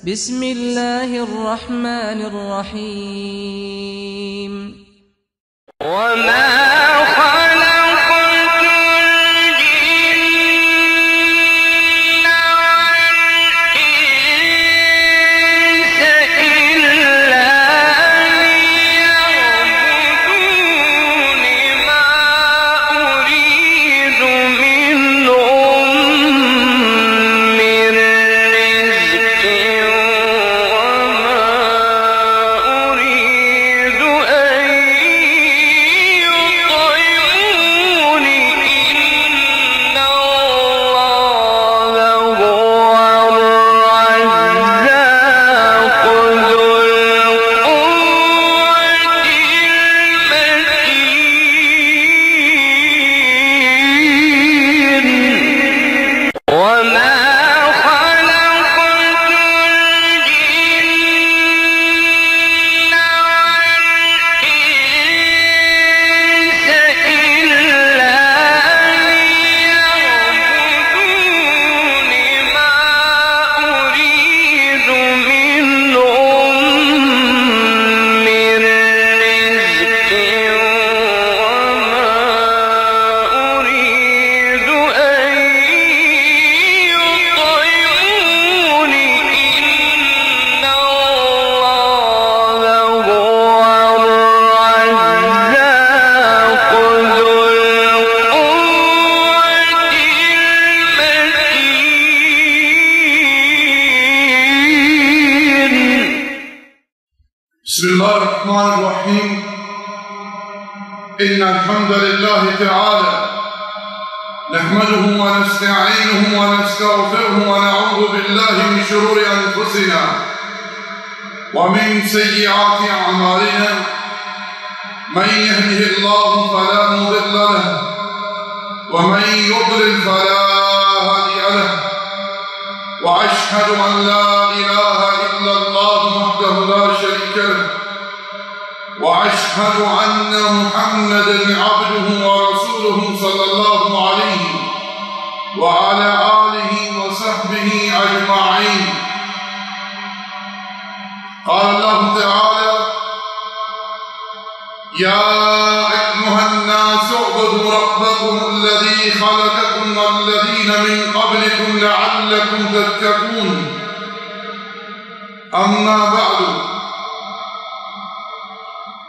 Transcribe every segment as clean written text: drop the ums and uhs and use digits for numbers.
بسم الله الرحمن الرحيم. وما بسم الله الرحمن الرحيم. إن الحمد لله تعالى نحمده ونستعينه ونستغفره ونعوذ بالله من شرور أنفسنا ومن سيئات أعمالنا. من يهده الله فلا مضل له ومن يضلل فلا هادي له، وأشهد أن لا إله إلا الله وحده لا شريك له، وأشهد أن محمدًا عبده ورسوله صلى الله عليه وعلى آله وصحبه أجمعين. قال الله تعالى: يا أيها الناس اعبدوا ربكم الذي خلقكم والذين من قبلكم لعلكم تتقون. أما بعد،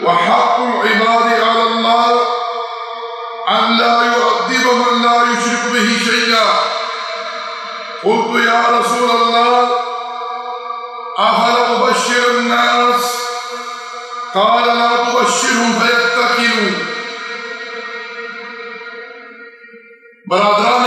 وحق العباد على الله أن لا يؤدب من لا يشرك به شيئا. قلت يا رسول الله أفلا أبشر الناس؟ قال لا تبشرهم فيتكلوا. برادران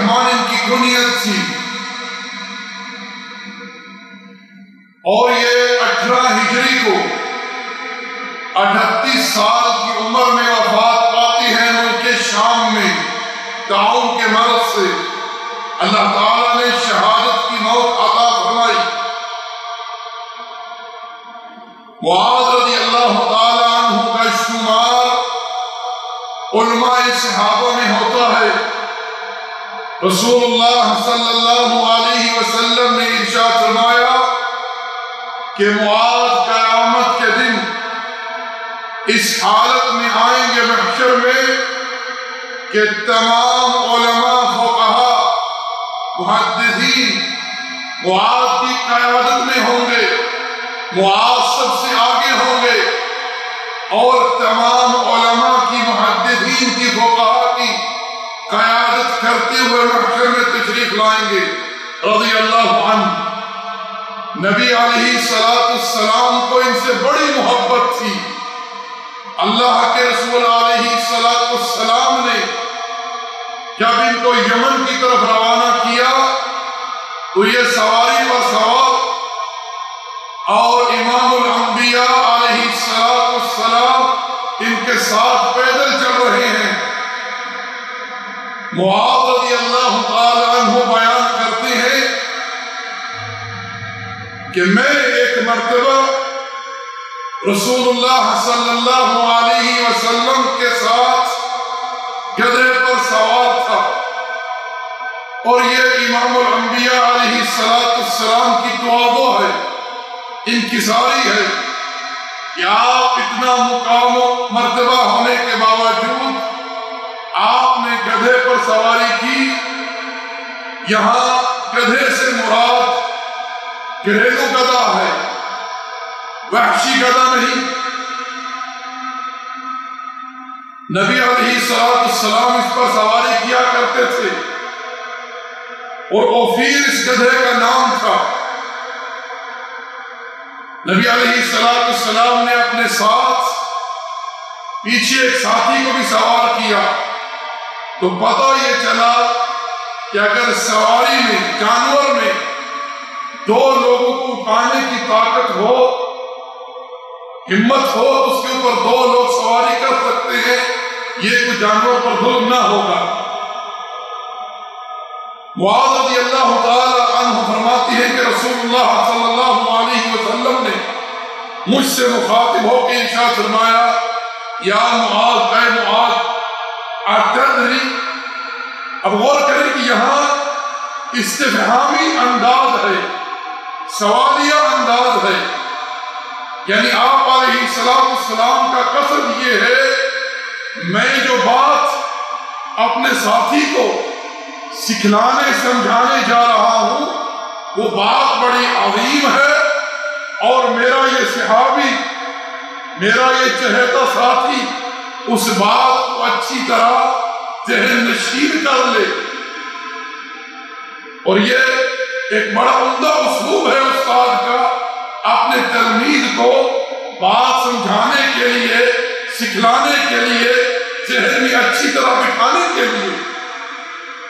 الرحمن ان کی کنیت تھی، اور یہ 18 ہجری کو 38 سال کی عمر میں وفات پاتی ہیں ملک شام میں طاعون کے مرض سے۔ اللہ تعالیٰ نے شہادت کی موت عطا فرمائی۔ معاذ رضی اللہ تعالیٰ عنہ کا شمار علماء صحابہ میں ہوتا ہے۔ رسول اللہ صلی اللہ علیہ وسلم نے ارشاد فرمایا کہ معاذ قیامت کے دن اس حالت میں آئیں گے محشر میں کہ تمام علماء فقہاء محدثین معاذ کی قیادت میں ہوں گے، معاذ سب سے آگے ہوں گے، اور تمام علماء کی محدثین کی فقہاء کی قیادت کرتے ہوئے محشر میں تشریف لائیں گے رضی اللہ عنہ۔ نبی علیہ السلام کو ان سے بڑی محبت تھی۔ اللہ کے رسول علیہ السلام نے جب ان کو یمن کی طرف روانہ کیا تو یہ سواری پر سوار اور امام الانبیاء علیہ السلام ان کے ساتھ پیدل چل رہے ہیں۔ معاذ رضی اللہ تعالی عنہ بیان کرتے ہیں کہ میں ایک مرتبہ رسول اللہ صلی اللہ علیہ وسلم کے ساتھ گدھے پر سوار تھا، اور یہ امام الانبیاء علیہ السلام کی توابع ہے، انکساری ہے کہ آپ اتنا مقام و مرتبہ ہونے کے باوجود آپ نے گدھے پر سواری کی۔ یہاں گدھے سے مراد گھریلو گدھا ہے، وحشی گدھا نہیں۔ نبی علیہ السلام اس پر سواری کیا کرتے تھے، اور اوفیر اس گدھے کا نام تھا۔ نبی علیہ السلام نے اپنے ساتھ پیچھے ایک ساتھی کو بھی سوار کیا، تو پتہ یہ چلا کہ اگر سواری میں، جانور میں 2 لوگوں کو اٹھانے کی طاقت ہو، ہمت ہو، تو اس کے اوپر 2 لوگ سواری کر سکتے ہیں، یہ کوئی جانور پر ظلم نہ ہوگا۔ معاذ رضی اللہ تعالی عنہ فرماتی ہے کہ رسول اللہ صلی اللہ علیہ وسلم نے مجھ سے مخاطب ہو کے ارشاد فرمایا، یا معاذ، اے معاذ، اتدری؟ اب غور کریں کہ یہاں استفہامی انداز ہے، سوالیہ انداز ہے، یعنی آپ علیہ السلام کا قصد یہ ہے میں جو بات اپنے ساتھی کو سکھلانے سمجھانے جا رہا ہوں وہ بات بڑی عظیم ہے، اور میرا یہ صحابی، میرا یہ چہیتا ساتھی اس بات کو اچھی طرح ذہن نشین کر لے۔ اور یہ ایک بڑا عمدہ اسلوب ہے استاد کا اپنے تلمید کو بات سمجھانے کے لیے، سکھلانے کے لیے، ذہن میں اچھی طرح بٹھانے کے لیے۔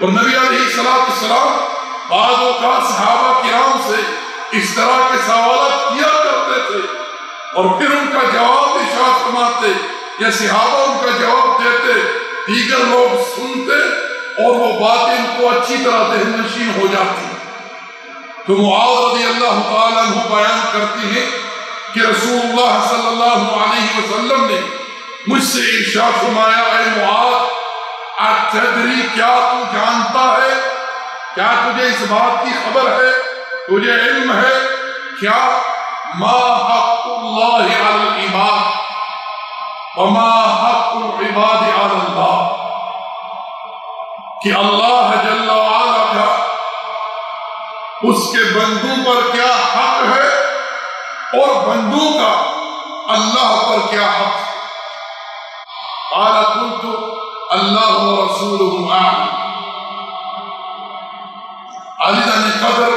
اور نبی علیہ السلام بعض اوقات صحابہ کرام سے اس طرح کے سوالات کیا کرتے تھے، اور پھر ان کا جواب ارشاد فرماتے، یا صحابہ ان کا جواب دیتے، دیگر لوگ سنتے، اور وہ باتیں ان کو اچھی طرح ذہن نشین ہو جاتی۔ تو معاذ رضی اللہ تعالیٰ عنہ بیان کرتی ہیں کہ رسول اللہ صلی اللہ علیہ وسلم نے مجھ سے ارشاد فرمایا، اے معاذ، اتدری؟ کیا تو جانتا ہے، کیا تجھے اس بات کی خبر ہے، تجھے علم ہے کیا ما حق اللہ علی العباد وما حق العباد علی اللہ، کہ اللہ جل وعلا کا اس کے بندوں پر کیا حق ہے اور بندوں کا اللہ پر کیا حق ہے۔ قال قلت اللہ ورسولہ اعلم۔ علی قدر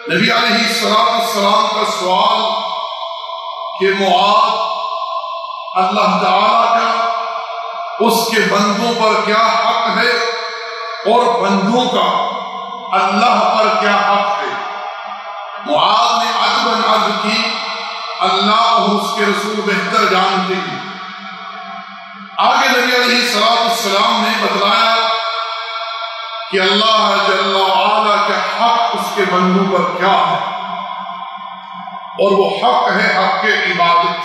نبی علیہ السلام کا سوال کہ معاذ، اللہ تعالیٰ کا اس کے بندوں پر کیا حق ہے اور بندوں کا اللہ پر کیا حق ہے؟ معاذ نے عجباً عرض کی اللہ اور اس کے رسول بہتر جانتے ہیں۔ آگے نبی علیہ السلام نے بتلایا کہ اللہ جل وعلا کا حق اس کے بندوں پر کیا ہے، اور وہ حق ہے حق عبادت،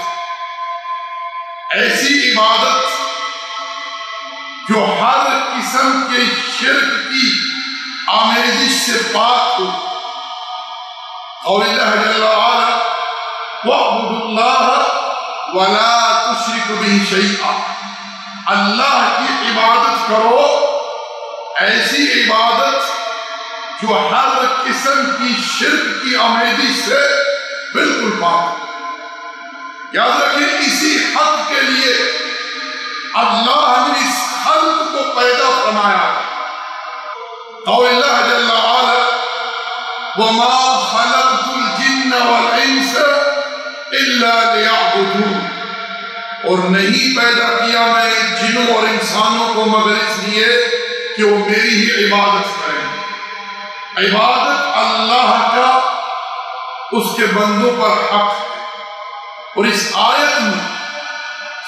ایسی عبادت جو ہر قسم کے شرک کی آمیزش سے پاک ہو۔ قول اللہ جل وعلا وَاعْبُدُوا اللَّهَ وَلَا تُشْرِكُوا بِهِ شَيْئًا، اللہ کی عبادت کرو، ایسی عبادت جو ہر قسم کی شرک کی آمیزش سے بالکل پاک۔ یاد رکھیں اسی حق کے لیے اللہ نے اس خلق کو پیدا فرمایا۔ قول اللہ جل وعلا وَمَا خَلَقْتُ الْجِنَّ وَالْإِنسَ إِلَّا لِيَعْبُدُونَ، اور نہیں پیدا کیا میں جنوں اور انسانوں کو مگر اس لیے کہ وہ میری ہی عبادت کریں۔ عبادت اللہ کا اس کے بندوں پر حق ہے۔ اور اس آیت میں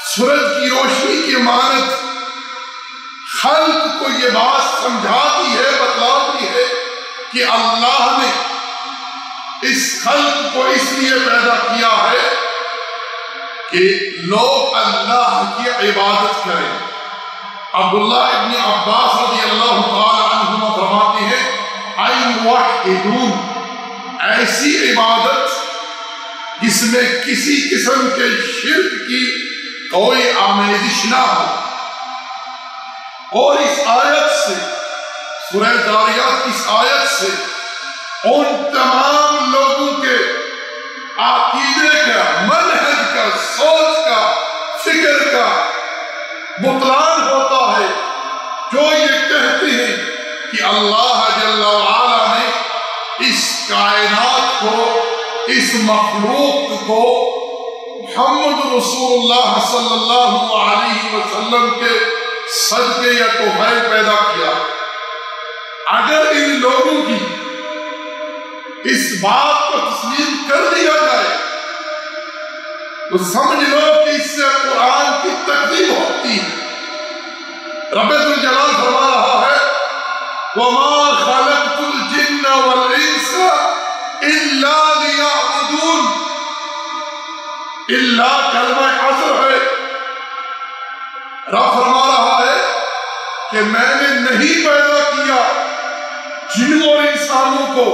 سورج کی روشنی کی مانند خلق کو یہ بات سمجھاتی ہے، بتلاتی ہے کہ اللہ نے اس خلق کو اس لیے پیدا کیا ہے کہ لوگ اللہ کی عبادت کریں۔ عبداللہ ابن عباس رضی اللہ تعالی عنہما فرماتے ہیں اَيْ مُوَحِّدُونَ، ایسی عبادت جس میں کسی قسم کے شرک کی کوئی آمیزش نہ ہو۔ اور اس آیت سے سورہ ذاریات اس آیت سے ان تمام لوگوں کے عقیدے کا، منہج کا، سوچ کا، فکر کا بطلان ہوتا ہے جو یہ کہتے ہیں کہ اللہ جل وعلا نے اس کائنات کو، اس مخلوق کو محمد رسول اللہ صلی اللہ علیہ وسلم کے صدقے یا توفیق پیدا کیا۔ اگر ان لوگوں کی اس بات کو تسلیم کر دیا جائے تو سمجھ لو کہ اس سے قرآن کی تکذیب ہوتی ہے۔ رب ذوالجلال فرما رہا ہے وَمَا خَلَقْتُ الْجِنَّ وَالْإِنسَ إِلَّا لِيَعْبُدُونَ، اللہ کلمہ حصر ہے۔ رب فرما رہا ہے کہ میں نے نہیں پیدا کیا جنوں اور انسانوں کو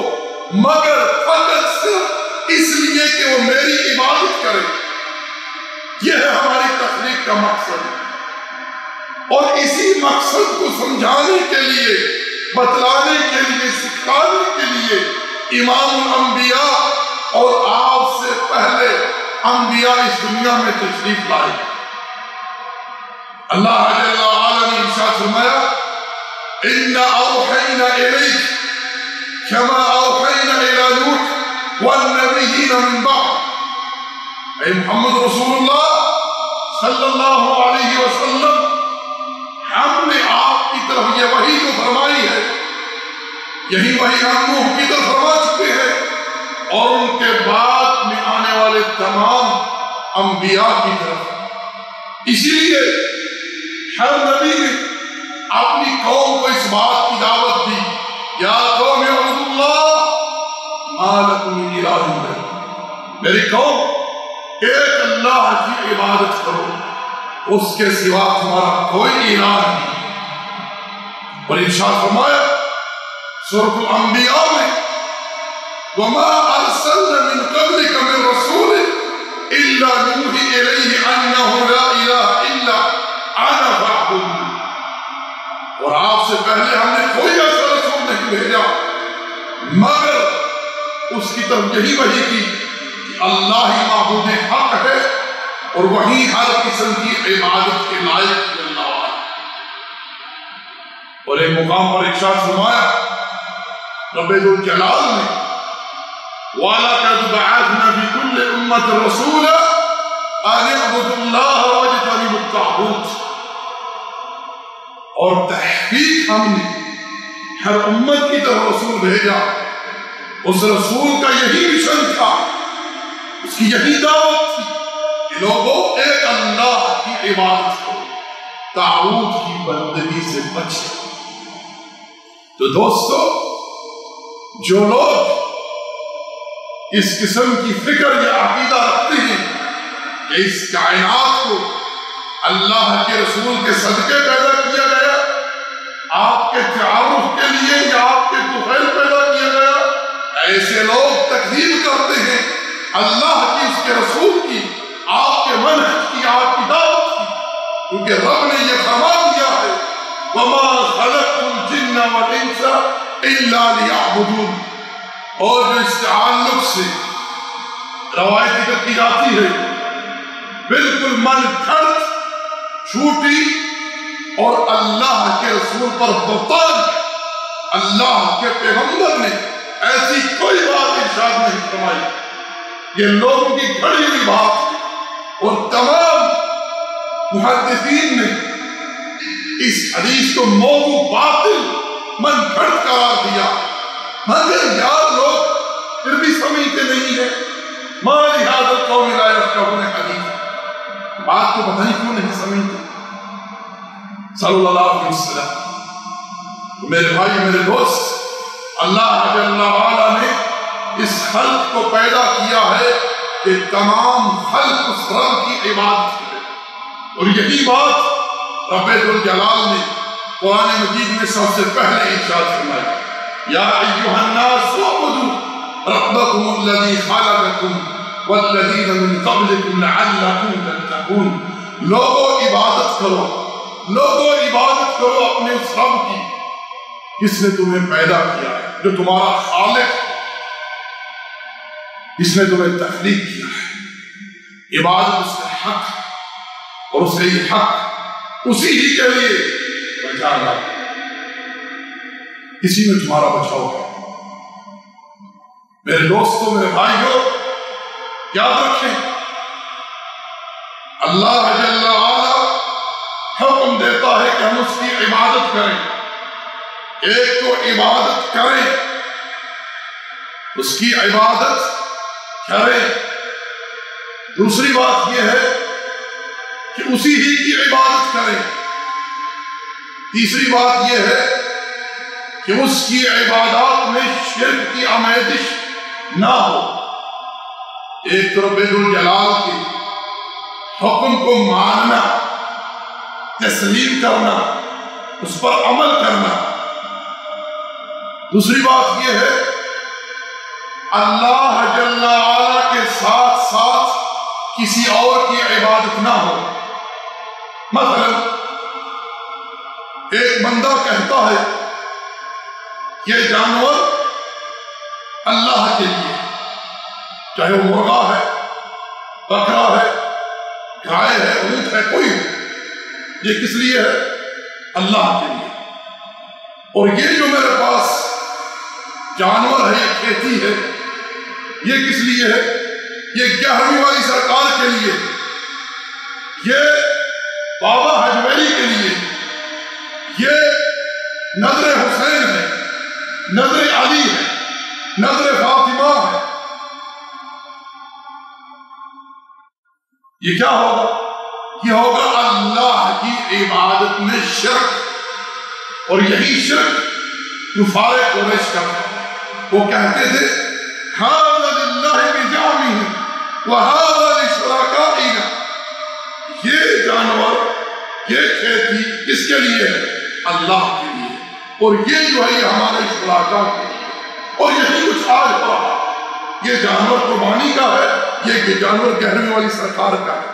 مگر فقط صرف اس لیے کہ وہ میری عبادت کریں۔ یہ ہے ہماری تخلیق کا مقصد، اور اسی مقصد کو سمجھانے کے لیے، بتلانے کے لیے، سکھانے کے لیے امام الانبیاء اور آپ سے پہلے انبیاء اس دنیا میں تشریف لائے۔ اللہ جل وعلا نے ارشاد فرمایا اِنَّا أَوْحَيْنَا إِلَيْكَ كَمَا أَوْحَيْنَا إِلَى نُوحٍ وَالنَّبِيِّينَ مِن بَعْدِهِ، اے محمد رسول اللہ صلی اللہ علیہ وسلم، ہم نے آپ کی طرف یہ وحی جو فرمائی ہے، یہی وحی ہم نوح کی طرف فرما چکے ہیں، اور ان کے بعد میں آنے والے تمام انبیاء کی طرف۔ اسی لیے ہر نبی نے اپنی قوم کو اس بات کی دعوت دی یا قوم اعبدوا اللہ ما لکم من الہ غیرہ، میری قوم ایک اللہ کی عبادت کرو، اس کے سوا تمہارا کوئی الہ نہیں۔ اور ارشاد فرمایا سورۃ الانبیاء میں وَمَا أَرْسَلْنَا مِن قَبْلِكَ مِن رَّسُولٍ إِلَّا نُوحِي إِلَيْهِ أَنَّهُ لَا إِلَٰهَ إِلَّا أَنَا فَاعْبُدُونِ، اور آپ سے پہلے ہم نے کوئی ایسا رسول نہیں بھیجا مگر اس کی طرف یہی وحی کی کہ اللہ ہی معبود حق ہے، اور وہی ہر قسم کی عبادت کے لائق اللہ ہے۔ اور ایک مقام پر ارشاد فرمایا رب ذوالجلال نے وَلَقَدْ بَعَثْنَا فِي كُلِّ أُمَّةٍ رَّسُولًا أَنِ اعْبُدُوا اللَّهَ وَاجْتَنِبُوا الطَّاغُوتَ، اور تحقیق ہم نے ہر امت کی طرف رسول بھیجا، اس رسول کا یہی مشن تھا، اس کی یہی دعوت تھی کہ لوگوں ایک اللہ کی عبادت کرو، طاغوت کی بندگی سے بچے۔ تو دوستو، جو لوگ اس قسم کی فکر یا عقیدہ رکھتے ہیں کہ اس کائنات کو اللہ کے رسول کے صدقے پیدا کیا گیا، آپ کے تعارف کے لیے یا آپ کے طفیل پیدا کیا گیا، ایسے لوگ تکذیب کرتے ہیں اللہ کی، اس کے رسول کی، آپ کے منہج کی، آپ کی دعوت کی، کیونکہ رب نے یہ فرما دیا ہے وَمَا خَلَقْتُ الْجِنَّ وَالْإِنسَ إِلَّا لِيَعْبُدُونَ۔ اور جو اس تعلق سے روایت ذکر کی جاتی ہے، بالکل من گھڑت جھوٹی اور اللہ کے رسول پر بہتان، اللہ کے پیغمبر نے ایسی کوئی بات ارشاد نہیں فرمائی، یہ لوگوں کی گھڑی ہوئی بات، اور تمام محدثین نے اس حدیث کو موضوع باطل من گھڑت قرار دیا، مگر یار لوگ پھر بھی سمجھتے نہیں ہیں۔ مَا لِهَذَا الْقَوْمِ لَا يَفْقَهُونَ حَدِيثًا، بات کو پتہ نہیں کیوں نہیں سمجھتے۔ صلی اللہ علیہ وسلم، میرے بھائی میرے دوست، اللہ جل وعلا نے اس خلق کو پیدا کیا ہے کہ تمام خلق اس رب کی عبادت کرے، اور یہی بات رب ذوالجلال نے قرآن مجید میں سب سے پہلے ارشاد فرمایا، یا ایھا الناس اعبدوا ربکم الذی خلقکم والذین من قبلکم لعلکم تتقون۔ لوگوں عبادت کرو، لوگوں عبادت کرو اپنے اس رب کی جس نے تمہیں پیدا کیا ہے، جو تمہارا خالق ہے، جس نے تمہیں تخلیق کیا ہے۔ عبادت اس کا حق ہے، اور اسے یہ حق اسی ہی کے لیے بچانا، اسی میں تمہارا بچاؤ ہے۔ میرے دوستوں، میرے بھائیوں، یاد رکھیں اللہ جل وعلا حکم دیتا ہے کہ ہم اس کی عبادت کریں۔ ایک تو عبادت کریں، اس کی عبادت کریں، دوسری بات یہ ہے کہ اسی ہی کی عبادت کریں، تیسری بات یہ ہے کہ اس کی عبادات میں شرک کی آمیزش نہ ہو۔ ایک تو رب ذوالجلال کے حکم کو ماننا، تسلیم کرنا، اس پر عمل کرنا، دوسری بات یہ ہے اللہ جل وعلا کے ساتھ ساتھ کسی اور کی عبادت نہ ہو۔ مثلا ایک بندہ کہتا ہے یہ جانور اللہ کے لیے، چاہے وہ مرغا ہے، بکرا ہے، گائے ہے، اونٹ ہے، کوئی ہو، یہ کس لیے ہے؟ اللہ کے لیے۔ اور یہ جو میرے پاس جانور ہے، یہ کھیتی ہے، یہ کس لیے ہے؟ یہ 11ویں والی سرکار کے لیے، یہ بابا حجویری کے لیے، یہ نظر حسین ہے، نظر علی ہے، نظر فاطمہ ہے۔ یہ کیا ہوگا؟ یہ ہوگا اللہ کی عبادت میں شرک، اور یہی شرک کفار قریش کا تھا۔ وہ کہتے تھے ھذا للہ بزعمہ وھذا لشرکائنا، یہ جانور، یہ کھیتی کس کے لیے ہے؟ اللہ کے لیے، اور یہ جو ہے یہ ہمارے شرکاء کے لیے۔ اور یہی کچھ آج ہو رہا، یہ جانور قربانی کا ہے، یہ جانور 11ویں والی سرکار کا ہے،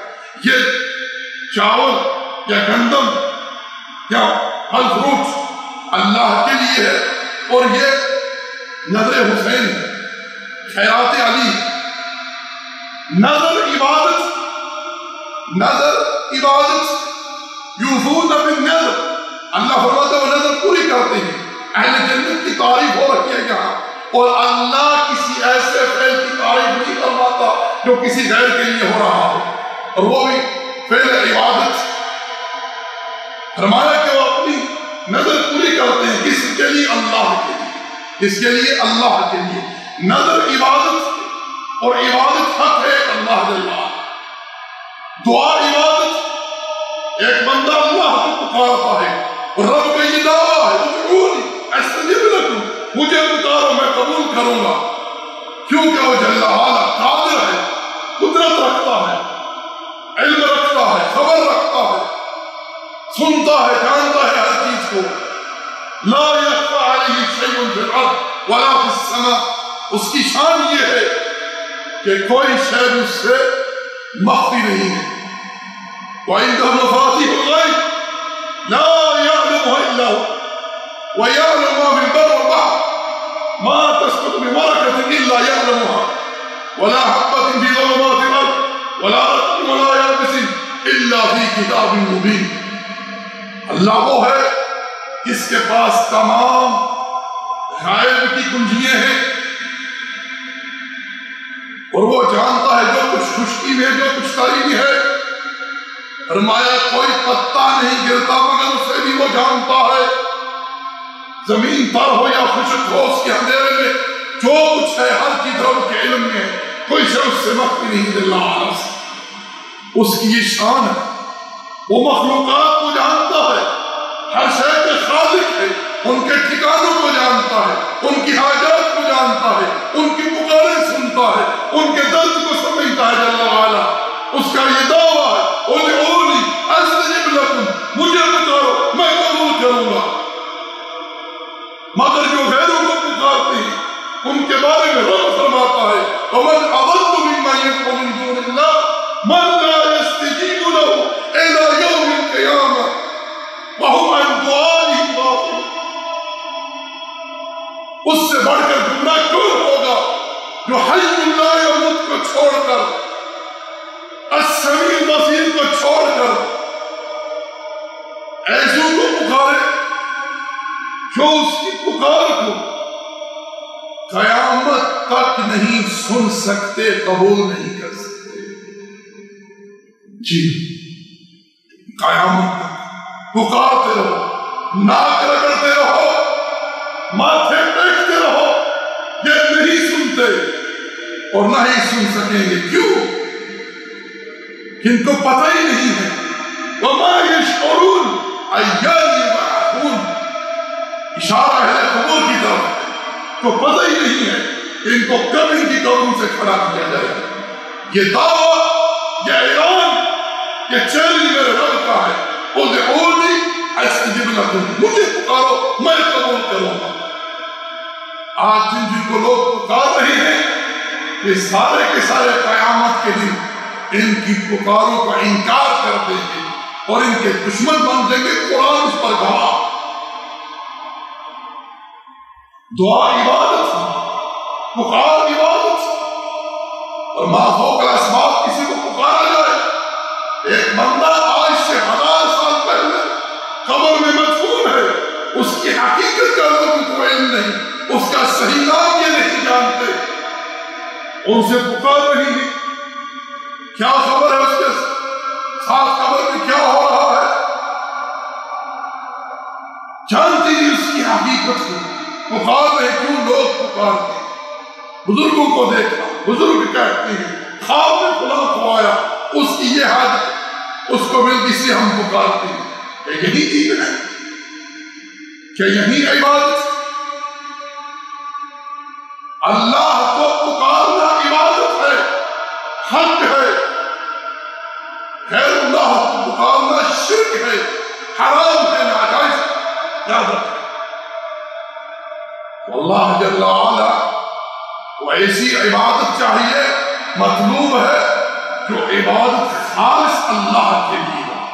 یہ چاول یا گندم یا پھل فروٹ اللہ کے لیے ہے، اور یہ نظر حسین ہے، خیرات علی۔ نظر عبادت یوفون بالنظر، اللہ فرماتا ہے وہ نظر پوری کرتے ہیں۔ اہل جنت کی تعریف ہو رکھی ہے یہاں، اور اللہ کسی ایسے فعل کی تعریف نہیں فرماتا جو کسی غیر کے لیے ہو رہا ہو، اور وہ بھی فعل عبادت۔ فرمایا کہ وہ اپنی نظر پوری کرتے ہیں، کس کے لیے؟ اللہ اللہ کے لیے، اس کے لیے اللہ کے لیے۔ نظر عبادت اور عبادت حق ہے اللہ جل وعلا۔ دعا عبادت، ایک بندہ اللہ کو پکارتا ہے اور رب کا یہ دعویٰ ہے ادعونی استجب لکم، مجھے پکارو میں قبول کروں گا، کیونکہ وہ جل وعلا قادر ہے، قدرت رکھتا ہے، علم رکھتا ہے، خبر رکھتا ہے، سنتا ہے، جانتا ہے ہر چیز کو۔ لا یخفی علیہ شیء فی الارض ولا فی السماء، اس کی شان یہ ہے کہ کوئی شے اس سے مخفی نہیں ہے۔ وعنده مفاتيح الغيب لا يعلمها الا هو ويعلم ما في البر والبحر ما تسقط من ورقة الا يعلمها ولا حبة في ظلمات الارض ولا رطب ولا يابس الا في كتاب مبين۔ اللہ وہ ہے جس کے پاس تمام غائب کی کنجیاں ہیں اور وہ جانتا ہے جو کچھ خشکی میں جو کچھ تری میں ہے۔ فرمایا کوئی پتا نہیں گرتا مگر اسے بھی وہ جانتا ہے، زمین تر ہو یا خشک ہو، اس کے اندھیرے میں جو کچھ ہے ہر چیز رب کے علم میں ہے، کوئی شے اس سے مخفی نہیں اللہ علیہ سے۔ اس کی یہ شان ہے، وہ مخلوقات کو جانتا ہے، ہر شے کے خالق ہے، ان کے ٹھکانوں کو جانتا ہے، ان کی حاجات کو جانتا ہے، ان کی پکاریں سنتا ہے، ان کے درد کو سمجھتا ہے جل وعلا۔ اس کا یہ دعویٰ ہے ادعونی استجب لکم، مجھے پکارو میں قبول کروں گا۔ مگر جو غیروں کو پکارتے ہیں ان کے بارے میں رب فرماتا ہے ومن اضل ممن يدعو من دون الله من لا يستجيب له الى يوم القيامة وهم عن دعائهم غافلون۔ اس سے بڑھ کر گمراہ کون ہوگا جو حی لا یموت کو چھوڑ کر، السمیع البصیر کو چھوڑ کر ایسوں کو پکارے جو اس کی پکار کو قیامت تک نہیں سن سکتے، قبول نہیں کر سکتے۔ جی قیامت تک پکارتے رہو، ناک رگڑتے رہو، ماتھے ٹیکتے رہو، یہ نہیں سنتے اور نہ ہی سن سکیں گے۔ کیوں؟ ان کو پتہ ہی نہیں ہے وما یشعرون ایان یبعثون، اشارہ ہے قبور کی طرف، کو پتہ ہی نہیں ہے کہ ان کو کب ان کی قبروں سے کھڑا کیا جائے گا۔ یہ دعویٰ، یہ اعلان، یہ چیلنج میرے رب کا ہے ادعونی استجب لکم، مجھے پکارو میں قبول کروں گا۔ آج جن کو لوگ پکار رہے ہیں یہ سارے کے سارے قیامت کے دن ان کی پکاروں کا انکار کر دیں گے اور ان کے دشمن بن جائیں گے۔ قرآن اس پر گواہ۔ دعا عبادت، پکار عبادت، اور ما فوق الاسباب کسی کو پکارا جائے۔ ایک بندہ آج سے 1000 سال پہلے قبر میں مدفون ہے، اس کی حقیقت کا لوگوں کو علم نہیں، اس کا صحیح نام یہ نہیں جانتے، ان سے پکار رہی ہے، کیا خبر ہے اس کے ساتھ قبر میں کیا ہو رہا ہے، جانتی نہیں اس کی حقیقت کو، پکار رہے۔ کیوں لوگ پکارتے ہیں؟ بزرگوں کو دیکھا، بزرگ کہتے ہیں خواب میں فلاں کو آیا، اس کی یہ حاجت اس کو ملتی سے ہم پکارتے ہیں۔ کہ یہی دین ہے؟ کہ یہی عبادت؟ اللہ کو پکارنا عبادت ہے، حق ہے۔ غیر اللہ کو پکارنا شرک ہے، حرام ہے، ناجائز۔ یاد رکھیں اللہ جل وعلا کو ایسی عبادت چاہیے، مطلوب ہے جو عبادت خالص اللہ کے لیے ہو۔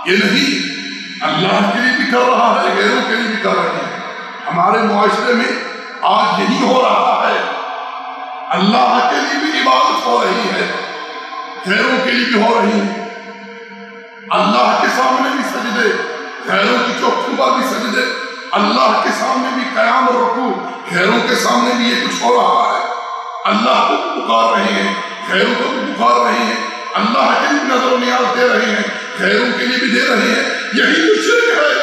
یہ نہیں اللہ کے لیے بھی کر رہا ہے، غیروں کے لیے بھی کر رہے ہیں۔ ہمارے معاشرے میں آج یہی ہو رہا ہے، اللہ کے لیے بھی عبادت ہو رہی ہے، غیروں کے لیے بھی ہو رہی ہے۔ اللہ کے سامنے بھی سجدے، غیروں کی چوکھوں پر بھی سجدے، اللہ کے سامنے بھی قیام اور رکوع، غیروں کے سامنے بھی یہ کچھ ہو رہا ہے۔ اللہ کو پکار رہے ہیں، غیروں کو بھی پکار رہے ہیں، اللہ کے لیے نظر و نیاز دے رہے ہیں، غیروں کے لیے بھی دے رہے ہیں۔ یہی تو شرک ہے۔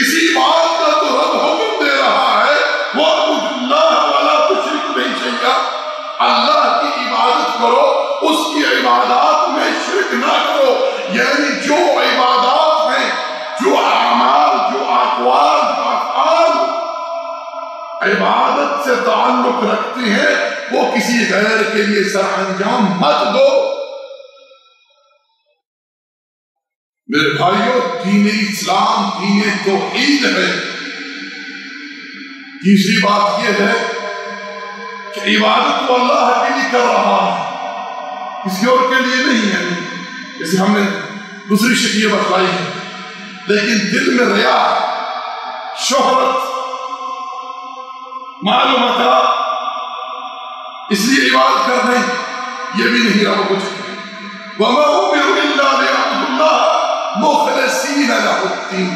اسی بات کا تو رب حکم دے شرک نہ کرو. یعنی جو عبادات ہیں، جو اعمال، جو اقوال، جو افعال عبادت سے تعلق رکھتے ہیں، وہ کسی غیر کے لیے سر انجام مت دو. میرے بھائیو، دین اسلام دین توحید ہے. تیسری بات یہ ہے کہ عبادت تو اللہ کے لیے کر رہا ہے، کسی اور کے لیے نہیں ہے. جیسے ہم نے دوسری شکل یہ بتلائی ہے. لیکن دل میں ریا، شہرت، معلومات، اس لیے عبادت کر رہے ہیں، یہ بھی نہیں رب کچھ. وَمَا أُمِرُوا إِلَّا لِيَعْبُدُوا اللَّهَ مُخْلِصِينَ لَهُ الدِّينَ.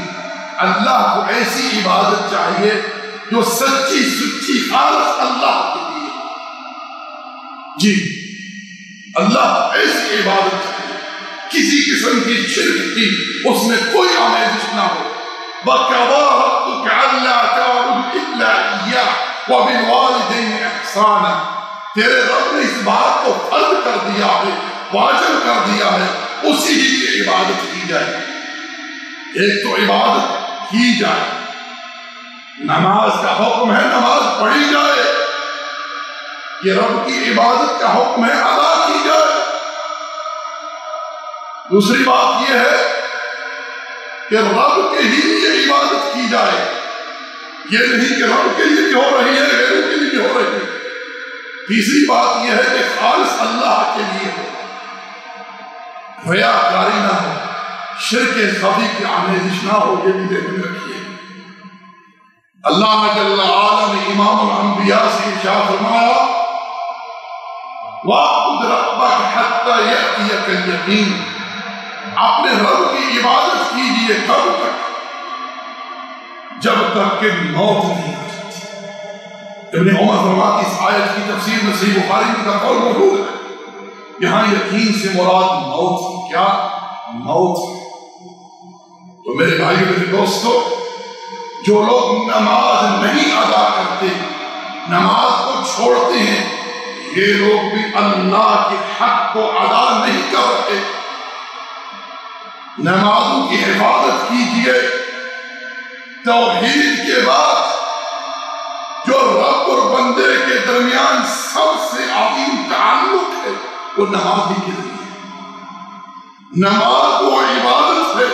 اللہ کو ایسی عبادت چاہیے جو سچی سچی خالص اللہ کے لیے. جی، اللہ کو ایسی عبادت چاہیے، کسی قسم کی شرک کی اس میں کوئی آمیزش نہ ہو. وَقَضَىٰ رَبُّكَ أَلَّا تَعْبُدُوا إِلَّا إِيَّاهُ وَبِالْوَالِدَيْنِ إِحْسَانًا. تیرے رب نے اس بات کو فرض کر دیا ہے، واجب کر دیا ہے، اسی کی عبادت کی جائے. ایک تو عبادت کی جائے، نماز کا حکم ہے نماز پڑھی جائے، یہ رب کی عبادت کا حکم ہے ادا کی جائے. دوسری بات یہ ہے کہ رب کے ہی لیے عبادت کی جائے. یہ نہیں کہ رب کے لیے بھی ہو رہی ہے، غیروں کے لیے بھی ہو رہی ہے. تیسری بات یہ ہے کہ خالص اللہ کے لیے ہو، ریاکاری نہ ہو، شرک خفی کی آمیزش نہ ہو. یہ بھی ذہن میں رکھیے. اللہ جل وعلا نے امام الانبیاء سے ارشاد فرمایا وَاعْبُدْ رَبَّكَ حَتَّى يَأْتِيَكَ الْيَقِينُ. اپنے رب کی عبادت کیجیے کب تک؟ جب تک کہ موت نہیں آ جاتی. ابن عمر فرماتے اس آیت کی تفسیر میں صحیح بخاری میں کا قول موجود ہے. یہاں یقین سے مراد موت. کیا موت؟ تو میرے بھائی میرے دوستو، جو لوگ نماز نہیں ادا کرتے، نماز کو چھوڑتے ہیں، یہ لوگ بھی اللہ کے حق کو ادا نہیں کر رہے. نمازوں کی حفاظت کیجیے. توحید کے بعد جو رب اور بندے کے درمیان سب سے عظیم تعلق ہے وہ نماز ہی کے لیے. نماز وہ عبادت ہے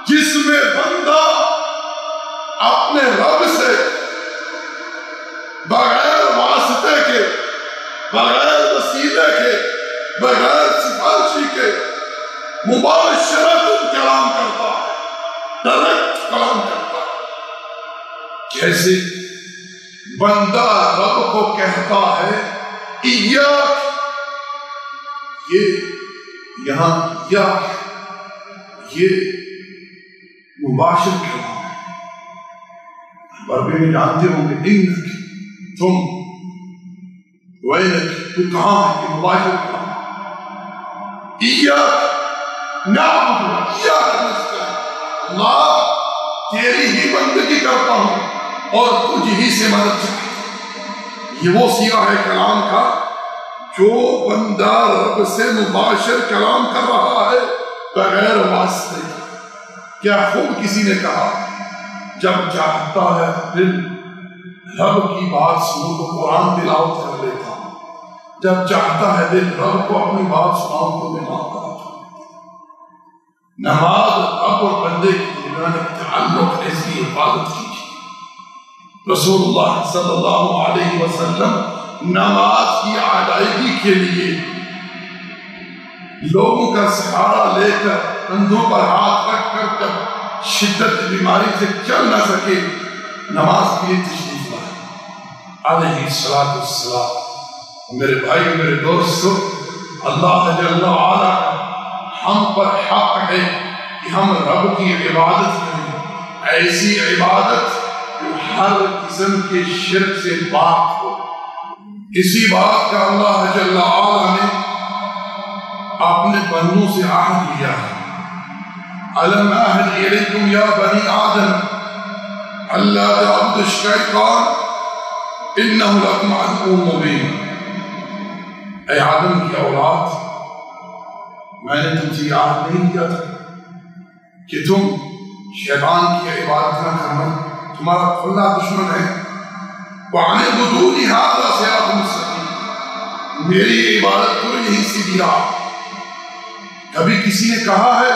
جس میں بندہ اپنے رب سے بغیر واسطے کے، بغیر وسیلے کے، بغیر سفارشی کے مباشرت کلام کرتا ہے، ڈائریکٹ کلام کرتا ہے. کیسے؟ بندہ رب کو کہتا ہے ایاک، یہ یہاں ایاک، یہ مباشر کلام ہے. عربی میں جانتے ہوں کہ انک، تم، وینک، تو کہاں ہے، کہ مباشر کلام. ایاک نعبد ایاک نستعین. اللہ تیری ہی بندگی کرتا ہوں اور تجھ ہی سے مدد چاہتا ہوں. یہ وہ صیغہ ہے کلام کا جو بندہ رب سے مباشر کلام کر رہا ہے بغیر واسطے. کیا خود کسی نے کہا جب چاہتا ہے دل رب کی بات سنوں تو قرآن تلاوت کر لیتا ہوں، جب چاہتا ہے دل رب کو اپنی بات سناؤں تو میں مانتا ہوں. نماز رب اور بندے کے درمیان تعلق ہے، اس کی حفاظت کیجیے. رسول اللہ صلی اللہ علیہ وسلم نماز کی ادائیگی کے لیے لوگوں کا سہارا لے کر، کندھوں پر ہاتھ رکھ کر جب شدت بیماری سے چل نہ سکے، نماز کے لیے تشریف لائے علیہ الصلوۃ والسلام. میرے بھائی میرے دوستو، اللہ جل وعلا ہم پر حق ہے کہ ہم رب کی عبادت کریں، ایسی عبادت جو ہر قسم کے شرک سے پاک ہو. اسی بات کا اللہ جل وعلا نے اپنے بندوں سے عہد لیا ہے. أَلَمْ أَعْهَدْ إِلَيْكُمْ يَا بَنِي آدَمَ أَلَّا تَعْبُدُوا الشَّيْطَانَ إِنَّهُ لَكُمْ عَدُوٌّ مُّبِينٌ. اے آدم کی اولاد، میں نے تم سے یاد نہیں کیا تھا کہ تم شیطان کی عبادت نہ کرنا، تمہارا کھلا دشمن ہے۔ وَعَنِ الْبُطُونِ هَذَا صِرَاطٌ مُسْتَقِيمٌ، میری عبادت کو یہی سیدھی راہ۔ کبھی کسی نے کہا ہے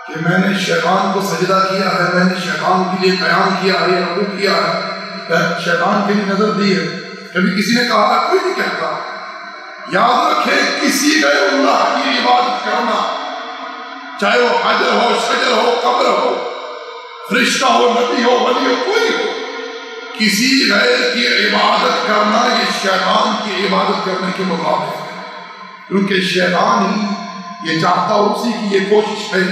کہ میں نے شیطان کو سجدہ کیا ہے، میں نے شیطان کے لیے قیام کیا ہے یا رکوع کیا ہے، شیطان کے لیے نظر دی ہے؟ کبھی کسی نے کہا ہے؟ کوئی نہیں کہتا۔ یاد رکھیں کسی غیر اللہ کی عبادت کرنا، چاہے وہ حجر ہو، شجر ہو، قبر ہو، فرشتہ ہو، نبی ہو، ولی ہو، کوئی ہو، کسی غیر کی عبادت کرنا یہ شیطان کی عبادت کرنے کے مقابلے ہے، کیونکہ شیطان ہی یہ چاہتا، اسی کی یہ کوشش ہے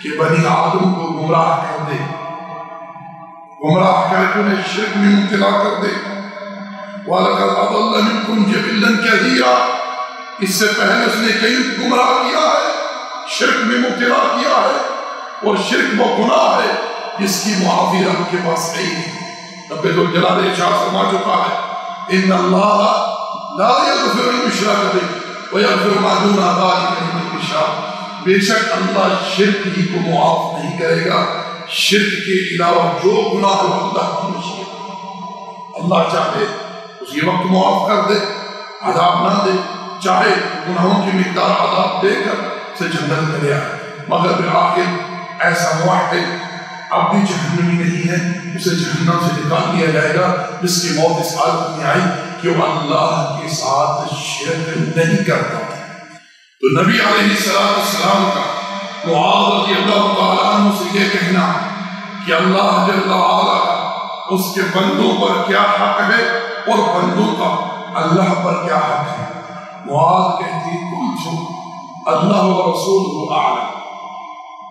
کہ بنی آدم کو گمراہ کر دے، گمراہ کر کے انہیں شرک میں مبتلا کر دے۔ وَلَقَدْ أَضَلَّ مِنْكُمْ جِبِلًّا كَثِيرًا، اس سے پہلے اس نے کئی گمراہ کیا ہے، شرک میں مبتلا کیا ہے، اور شرک وہ گناہ ہے جس کی معافی رب کے پاس نہیں ہے۔ رب ذوالجلال ارشاد فرما چکا ہے ان اللہ لا یغفر ان یشرک بہ ویغفر ما دون ذلک لمن یشاء، بے شک اللہ شرک ہی کو معاف نہیں کرے گا، شرک کے علاوہ جو گناہ ہو اللہ کی مشیت، اللہ چاہے اسی وقت معاف کر دے، عذاب نہ دے، چاہے گناہوں کی مقدار عذاب دے کر سے جنت میں لے آئے، مگر بالآخر ایسا موحد اب بھی جہنمی نہیں ہے، اسے جہنم سے نکال دیا جائے گا جس کی موت اس حالت میں آئی کہ وہ اللہ کے ساتھ شرک نہیں کرتا تھا۔ تو نبی علیہ السلام کا معاذ رضی اللہ تعالیٰ عنہ سے یہ کہنا کہ اللہ جل وعلا کا اس کے بندوں پر کیا حق ہے اور بندوں کا اللہ پر کیا حق ہے۔ معاذ کہتی قلت اللہ و رسولہ اعلم،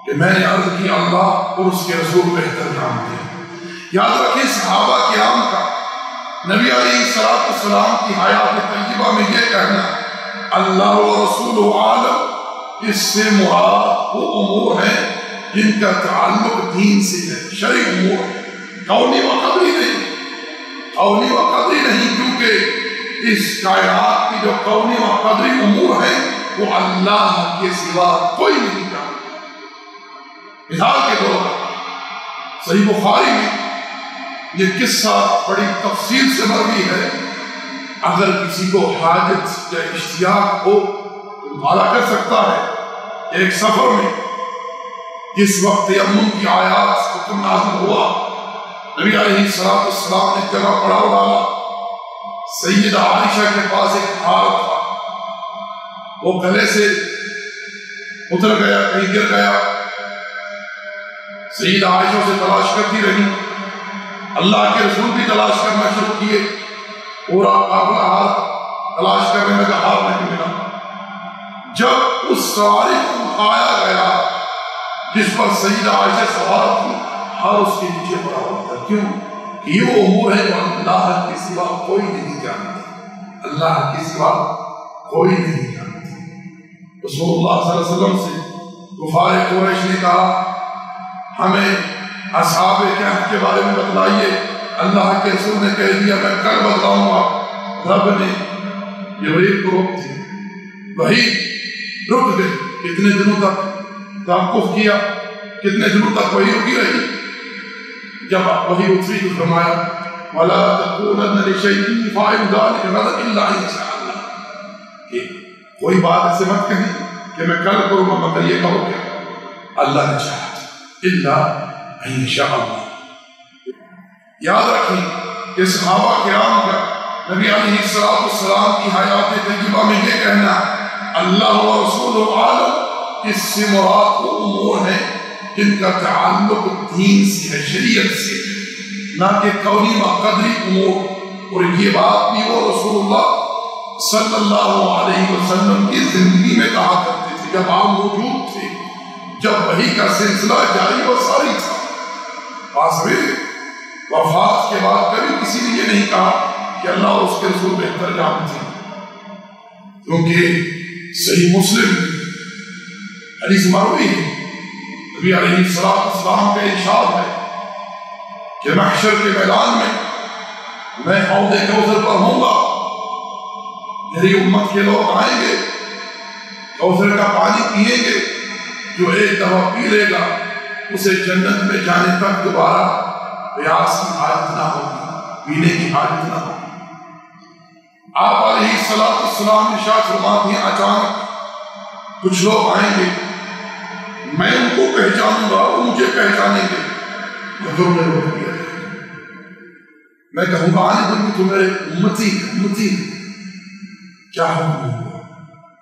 کہ میں نے عرض کی اللہ اور اس کے رسول بہتر جانتے ہیں۔ یاد رکھیں صحابہ کرام کا نبی علیہ السلام کی حیات طیبہ میں یہ کہنا اللہ و رسول عالم، اس سے مراد وہ امور ہیں جن کا تعلق دین سے ہے، شرعی امور، کونی و قدری نہیں، کونی و قدری نہیں، کیونکہ اس کائنات کی جو کونی و قدری امور ہیں وہ اللہ کے سوا کوئی نہیں جانتا۔ مثال کے طور پر صحیح بخاری میں یہ قصہ بڑی تفصیل سے مروی ہے، اگر کسی کو حاجت یا اشتیاق ہو تو مالا کر سکتا ہے۔ ایک سفر میں جس وقت تیمم کی آیات حکم نازل ہوا، نبی علیہ السلام نے جگہ پڑاؤ ڈالا، سیدہ عائشہ کے پاس ایک ہار تھا، وہ گلے سے اتر گیا، کہیں گر گیا، سیدہ عائشہ سے تلاش کرتی رہی، اللہ کے رسول بھی تلاش کرنا شروع کیے، پورا قافلہ ہار تلاش کرنے میں ہار نہیں ملا۔ جب اس سواری کو اٹھایا گیا جس پر سیدہ عائشہ سوار تھی، ہار اس کے نیچے پڑا ہوا تھا، کیوں کہ یہ وہ امور ہے جو اللہ کے سوا کوئی نہیں جانتا، اللہ کے سوا کوئی نہیں جانتا۔ رسول اللہ صلی اللہ علیہ وسلم سے کفار قریش نے کہا ہمیں اصحاب کہف کے بارے میں بتلائیے، اللہ کے رسول نے کہہ دیا میں کل بتلاؤں گا۔ رب نے جبریل کو روک دی، وہی رک گئی، کتنے دنوں تک توقف کیا، کتنے دنوں تک وہی رکی رہی، جب وہی اتری تو فرمایا وَلَا تَقُولَنَّ لِشَيْءٍ فَاعِلُ ذَلِكَ غَدًا إِلَّا أَن يَشَاءَ اللَّهُ، کہ کوئی بات ایسے مت کہیں کہ میں کل کروں گا مگر یہ کہو کہ اللہ نے چاہا إِلَّا أَن يَشَاءَ اللَّهُ۔ یاد رکھیں کہ صحابہ کرام کا نبی علیہ السلام کی حیات طیبہ میں یہ کہنا اللہ و رسول عالم، اس سے مراد وہ امور ہیں جن کا تعلق دین سے ہے، شریعت سے، نہ کہ کونی و قدری امور۔ اور یہ بات بھی وہ رسول اللہ صلی اللہ علیہ وسلم کی زندگی میں کہا کرتے تھے، جب آپ موجود تھے، جب وحی کا سلسلہ جاری و ساری تھا۔ وفات کے بعد کبھی کسی نے یہ نہیں کہا کہ اللہ اور اس کے رسول بہتر جانتے ہیں، کیونکہ صحیح مسلم حدیث مروی ہے، نبی علیہ السلام کا ارشاد ہے کہ محشر کے میدان میں حوض کوثر پر ہوں گا، میری امت کے لوگ آئیں گے، کوثر جو ایک دفعہ پی لے گا اسے جنت میں جانے تک دوبارہ پیاس کی حاجت نہ ہوگی، پینے کی حاجت نہ ہوگی۔ آپ علیہ السلام ارشاد فرماتے ہیں اچانک کچھ لوگ آئیں گے، میں ان کو پہچانوں گا، وہ مجھے پہچانیں گے، تم نے روک دیا جائے، میں کہوں گا آنے پر بھی تو میرے امتی کیا حکم ہوا،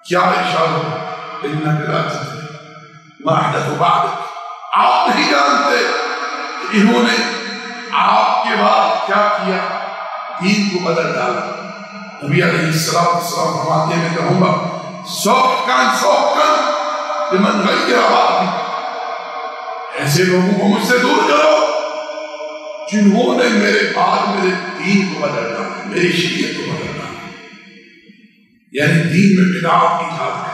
کیا ارشاد ہوا، انک لا تدری ما احدث بعدک، آپ نہیں جانتے کہ انہوں نے آپ کے بعد کیا کیا، دین کو بدل ڈالا۔ نبی علیہ السلام فرماتے ہیں میں کہوں گا سوکن لمن غیر بعدی، ایسے لوگوں کو مجھ سے دور کرو جنہوں نے میرے بعد میرے دین کو بدل ڈالا، میری شریعت کو بدل ڈالا، یعنی دین میں بدعات ایجاد کرنا،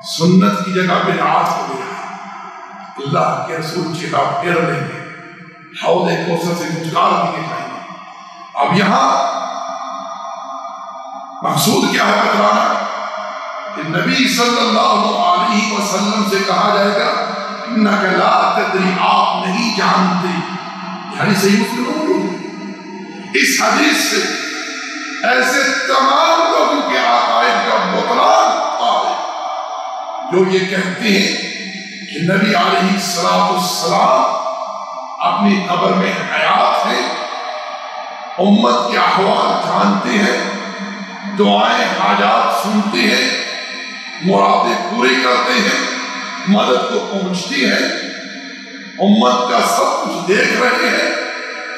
سنت کی جگہ بدعات کو لے آئے، اللہ کے رسول چہرہ پھیر لیں گے، حوض کوثر سے گزار بھی دکھائیں گے۔ اب یہاں مقصود کیا ہے بتلانا کہ نبی صلی اللہ علیہ وسلم سے کہا جائے گا انک لا تدری، آپ نہیں جانتے، حدیث صحیح مسلم۔ اس حدیث سے ایسے تمام لوگوں کے عقائد کا بطلان ہوتا ہے جو یہ کہتے ہیں کہ نبی علیہ السلام اپنی قبر میں حیات ہیں، امت کے احوال جانتے ہیں، دعائیں حاجات سنتے ہیں، مرادیں پوری کرتے ہیں، مدد کو پہنچتی ہیں، امت کا سب کچھ دیکھ رہے ہیں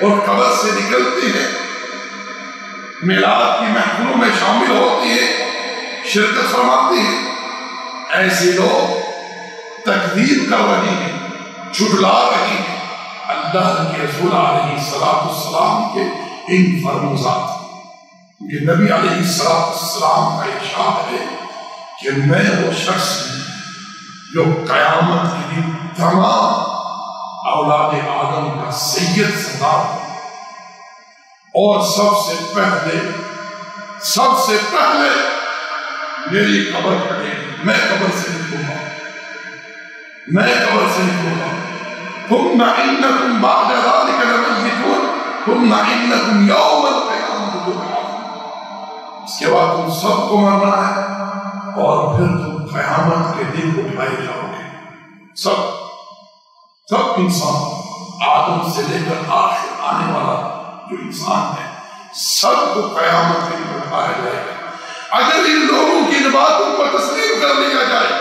اور قبر سے نکلتے ہیں، میلاد کی محفلوں میں شامل ہوتے ہیں، شرکت فرماتے ہیں۔ ایسے لوگ تکذیب کر رہے ہیں، جھٹلا رہے ہیں اللہ کے رسول علیہ السلام کے ان فرموزات، کہ نبی علیہ السلام کا ارشاد ہے کہ میں وہ شخص ہوں جو قیامت کے دن تمام اولاد آدم کا سید سردار ہوں، اور سب سے پہلے میری قبر کھڑے، میں قبر سے نکلوں گا، ثم انکم بعد ذلک لمیتون ثم انکم یوم القیامۃ تبعثون، اس کے بعد تم سب کو مرنا ہے اور پھر تم قیامت کے دن اٹھائے جاؤ گے، سب انسان، آدم سے لے کر آخر آنے والا جو انسان ہے، سب کو قیامت کے دن اٹھایا جائے گا۔ اگر ان لوگوں کی ان باتوں کو تسلیم کر لیا جائے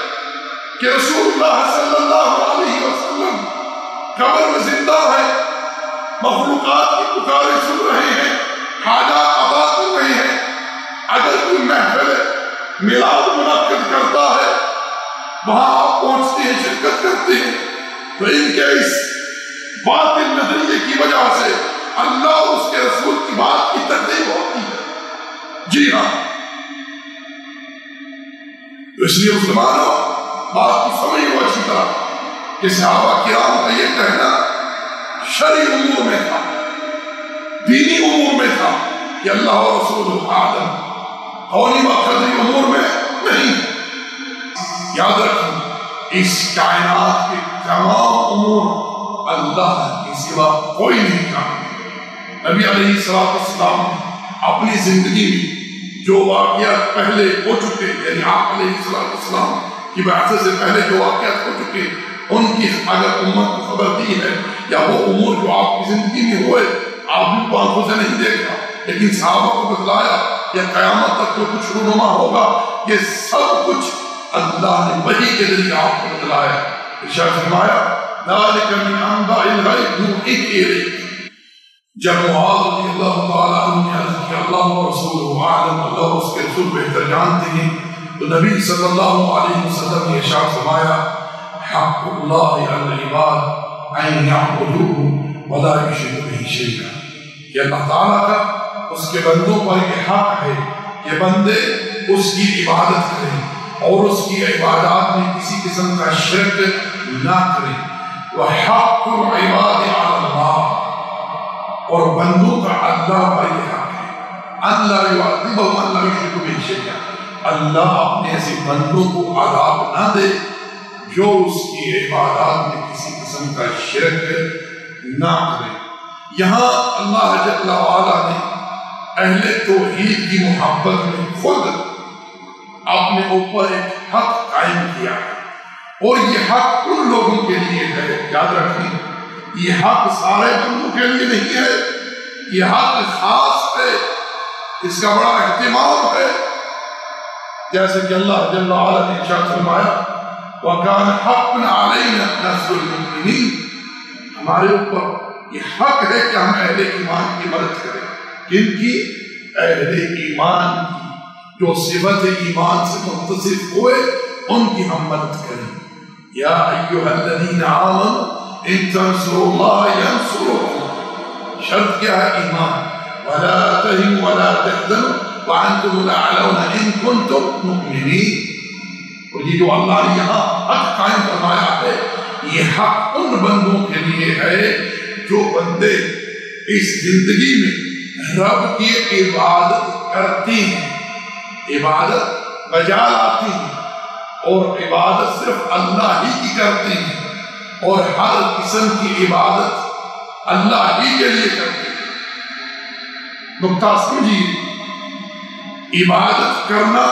کہ رسول اللہ صلی اللہ علیہ وسلم قبر میں زندہ ہے، مخلوقات کی پکاریں سن رہے ہیں، حاجات ادا کر رہے ہیں، اگر کوئی محفل میلاد منعقد کرتا ہے وہاں آپ پہنچتے ہیں، شرکت کرتے ہیں، تو ان کے اس باطل نظریے کی وجہ سے اللہ اور اس کے رسول کی بات کی تکذیب ہوتی ہے۔ جی ہاں، تو اس لیے مسلمانوں بات کو سمجھو اچھی طرح کہ صحابہ کرام کا یہ کہنا شرعی امور میں تھا، دینی امور میں تھا کہ اللہ و رسول آدم، قولی و قدری امور میں نہیں۔ یاد رکھیں اس کائنات کے تمام امور اللہ کے سوا کوئی نہیں جانتا۔ نبی علیہ السلام اپنی زندگی میں جو واقعات پہلے ہو چکے، یعنی آپ علیہ السلام کی بعثت سے پہلے جو واقعات ہو چکے، ان کی اگر امت کو خبر دی ہے، یا وہ امور جو آپ کی زندگی میں ہوئے آپ بھی کو آنکھوں سے نہیں دیکھا لیکن صحابہ کو بتلایا، یا قیامت تک جو کچھ رونما ہوگا، یہ سب کچھ اللہ نے وحی کے ذریعے آپ کو بتلایا۔ ارشاد فرمایا ذالک من انباء الغیب نوحیہ الیک۔ جب معاذ رضی اللہ تعالیٰ عنہ نے عرض کیا اللہ و رسول عالم، اللہ اس کے رسول بہتر جانتے ہیں، تو نبی صلی اللہ علیہ وسلم نے ارشاد فرمایا حق اللہ علی العباد ان یعبدوہ ولا یشرکوا بہ شیئا، کہ اللہ تعالیٰ کا اس کے بندوں پر یہ حق ہے کہ بندے اس کی عبادت کریں اور اس کی عبادات میں کسی قسم کا شرک نہ کریں۔ وحق العباد علی اللہ، اور بندوں کا اللہ پر یہ حق ہے اللہ یعذبہم اللہ یشرکوا بہ شیئا، اللہ اپنے ایسے بندوں کو عذاب نہ دے جو اس کی عبادات میں کسی قسم کا شرک نہ کرے۔ یہاں اللہ جل وعلا نے اہل توحید کی محبت میں خود اپنے اوپر ایک حق قائم کیا اور یہ حق ان لوگوں کے لیے ہے، یاد رکھیں یہ حق سارے بندوں کے لیے نہیں ہے، یہ حق خاص ہے، اس کا بڑا اہتمام ہے، جیسے کہ اللہ جل وعلا نے ارشاد فرمایا وَكَانَ حَقًّا عَلَيْنَا نَصْرُ الْمُؤْمِنِينَ، ہمارے اوپر یہ حق ہے کہ ہم اہل ایمان کی مدد کریں۔ کن کی؟ اہل ایمان کی، جو صفت ایمان سے متصف ہوئے ان کی ہم مدد کریں۔ یا ایھا الذین آمنوا ان تنصروا اللہ ینصرکم، شرط کیا ہے؟ ایمان۔ ولا تہنوا ولا تحزنوا وانتم الاعلون ان کنتم مؤمنین۔ اور یہ جو اللہ نے یہاں حق قائم فرمایا ہے، یہ حق ان بندوں کے لیے ہے جو بندے اس زندگی میں رب کی عبادت کرتی ہیں، عبادت بجا لاتی ہیں، اور عبادت صرف اللہ ہی کی کرتی ہیں، اور ہر قسم کی عبادت اللہ ہی کے لیے کرتی ہیں۔ نقطہ سمجھیے، عبادت کرنا،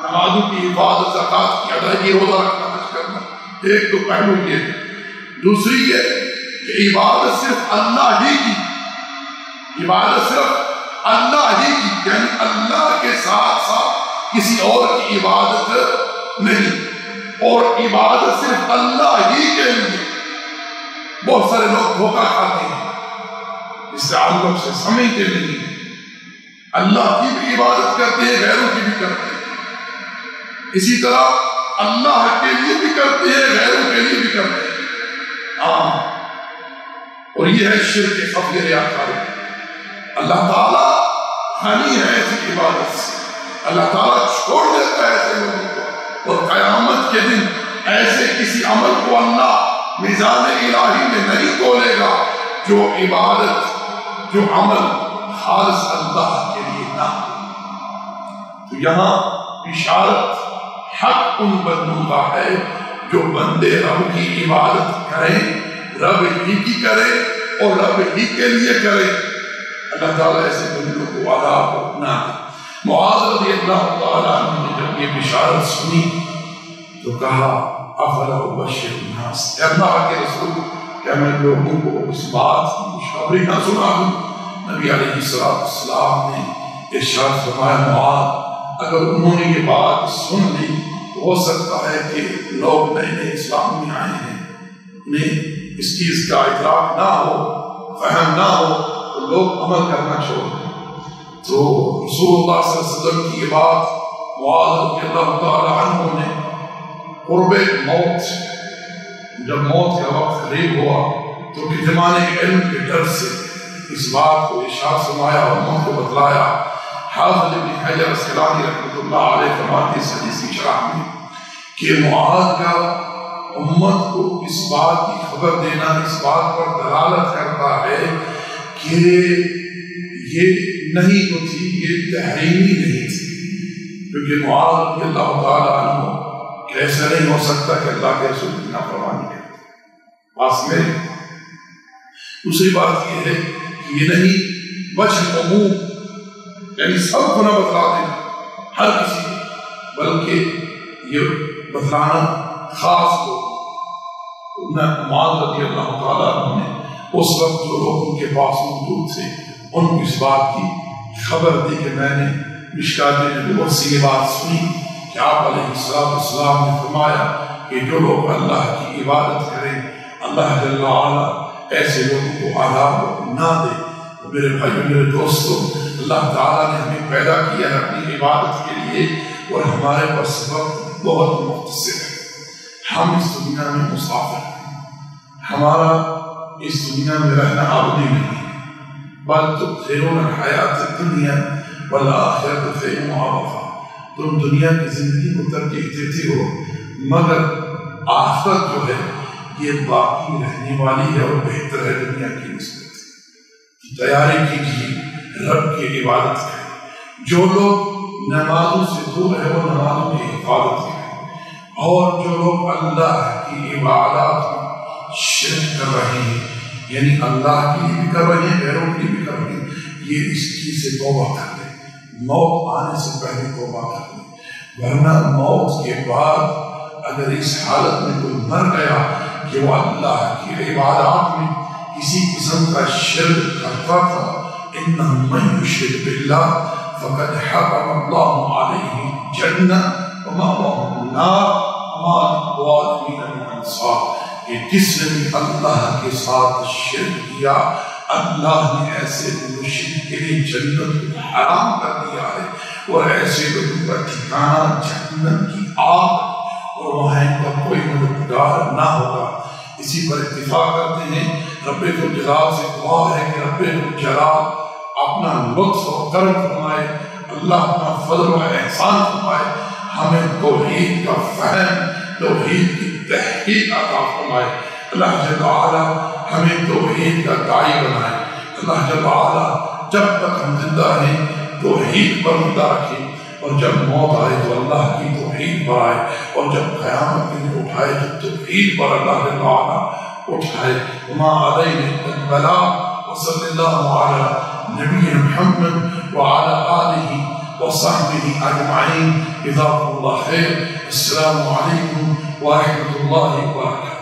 نمازوں کی حفاظت، زکوٰۃ کی ادائیگی، روزہ رکھنا، حج کرنا، ایک تو پہلو یہ ہے۔ دوسری یہ کہ عبادت صرف اللہ ہی کی، عبادت صرف اللہ ہی کی، یعنی اللہ کے ساتھ ساتھ کسی اور کی عبادت نہیں، اور عبادت صرف اللہ ہی کے لیے۔ بہت سارے لوگ دھوکہ کھاتے ہیں، اس تعلق سے سمجھتے نہیں، اللہ کی بھی عبادت کرتے ہیں، غیروں کی بھی کرتے ہیں، اسی طرح اللہ کے لیے بھی کرتے ہیں، غیروں کے لیے بھی کرتے ہیں۔ اور یہ ہے شرک خفی ریاکاری۔ اللہ تعالیٰ غنی ہے ایسی عبادت سے، اللہ تعالیٰ چھوڑ دیتا ہے ایسے لوگوں کو، اور قیامت کے دن ایسے کسی عمل کو اللہ میزان الہی میں نہیں تولے گا جو عبادت، جو عمل خالص اللہ کے لیے نہ ہو۔ تو یہاں بشارت حق ان بندوں کا ہے جو بندے رب کی عبادت کریں، رب ہی کی کریں اور رب ہی کے لیے کریں۔ اللہ تعالیٰ ایسے بندوں کو عذاب نہ دے۔ معاذ رضی اللہ تعالیٰ عنہ نے جب یہ بشارت سنی تو کہا افلا ابشر الناس، اے اللہ کے رسول کیا میں لوگوں کو اس بات کی خوشخبری نہ سنا دوں؟ نبی علیہ السلام نے ارشاد فرمایا معاذ اگر انہوں نے یہ بات سن لی تو ہو سکتا ہے کہ لوگ نئے نئے اسلام میں آئے ہیں، انہیں اس چیز کا ادراک نہ ہو، فہم نہ ہو، تو لوگ عمل کرنا چھوڑ دیں۔ تو رسول اللہ صلی اللہ علیہ وسلم کی یہ بات معاذ رضی اللہ تعالیٰ عنہ نے قرب موت، جب موت کا وقت قریب ہوا تو کتمان علم کے ڈر سے اس بات کو ارشاد فرمایا اور موت کو بتلایا۔ حافظ ابن حجر اسقلانی رحمۃ اللہ علیہ فرماتے ہیں اس حدیث کی شرح میں کہ معاذ کا امت کو اس بات کی خبر دینا اس بات پر دلالت کرتا ہے کہ یہ نہیں تو تھی، یہ تحریمی نہیں تھی، کیونکہ معاذ رضی اللہ تعالیٰ عنہ ایسا نہیں ہو سکتا کہ اللہ کے رسول کی نافرمانی کرتے۔ پاس میں دوسری بات یہ ہے کہ یہ نہیں وجہ عموم، یعنی سب کو نہ بتلا دینا ہر کسی کو، بلکہ یہ بتلانا خاص کو۔ معاذ رضی اللہ تعالیٰ عنہ نے اس وقت جو لوگ ان کے پاس موجود تھے ان کو اس بات کی خبر دی کہ میں نے مشکات نبوت سے یہ بات سنی کہ آپ علیہ السلام نے فرمایا کہ جو لوگ اللہ کی عبادت کریں اللہ جل وعلا ایسے لوگوں کو عذاب نہ دے۔ میرے بھائیوں، میرے دوستوں، اللہ تعالیٰ نے ہمیں پیدا کیا ہے اپنی عبادت کے لیے، اور ہمارے پاس وقت بہت مختصر ہے۔ ہم اس دنیا میں مسافر ہیں، ہمارا اس دنیا میں رہنا ابدی نہیں، بل تؤثرون الحیات الدنیا والآخرۃ خیر وابقیٰ، تم دنیا کی زندگی کو ترجیح دیتے ہو مگر آخرت جو ہے یہ باقی رہنے والی ہے اور بہتر ہے دنیا کی نسبت۔ تیاری کیجیے رب کی عبادت کریں، جو لوگ نمازوں سے دور ہے وہ نمازوں کی حفاظت کریں، اور جو لوگ اللہ کی عبادات میں شرک کر رہے ہیں، یعنی اللہ کی بھی کر رہے ہیں، غیروں کی بھی کر رہے ہیں، یہ اس چیز سے توبہ کر لیں، موت آنے سے پہلے توبہ کر لیں، ورنہ موت کے بعد اگر اس حالت میں کوئی مر گیا کہ وہ اللہ کی عبادات میں کسی قسم کا شرک کرتا تھا، إِنَّهُ مَن يُشْرِكْ بِاللَّهِ فَقَدْ حَرَّمَ اللَّهُ عَلَيْهِ الْجَنَّةَ وَمَأْوَاهُ النَّارُ وَمَا لِلظَّالِمِينَ مِنْ أَنصَارٍ کہ جس نے بھی اللہ کے ساتھ شرک کیا، اللہ نے ایسے مشرک کے لیے جنت کو حرام کر دیا ہے، اور ایسے لوگوں کا ٹھکانہ جہنم کی آگ، اور وہاں ان کا کوئی مددگار نہ ہوگا۔ اسی پر اتفاق کرتے ہیں، رب الجلال سے دعا ہے کہ رب الجلال اپنا لطف و کرم فرمائے، اللہ اپنا فضل و احسان فرمائے، ہمیں توحید کا فہم، توحید کی تحقیق عطا فرمائے، اللہ جل وعلا ہمیں توحید کا داعی بنائے، اللہ جل وعلا جب تک ہم زندہ ہیں توحید پر زندہ رکھے، اور جب موت آئے تو اللہ کی توحید پر آئے، اور جب قیامت کے دن اٹھائے تو توحید پر اللہ جل وعلا اٹھائے۔ وما علینا الا البلاغ، وصلی اللہ علی نبی محمد وعلی آلہ وصحبہ اجمعین۔ جزاکم اللہ خیر۔ السلام علیکم ورحمۃ اللہ وبرکاتہ۔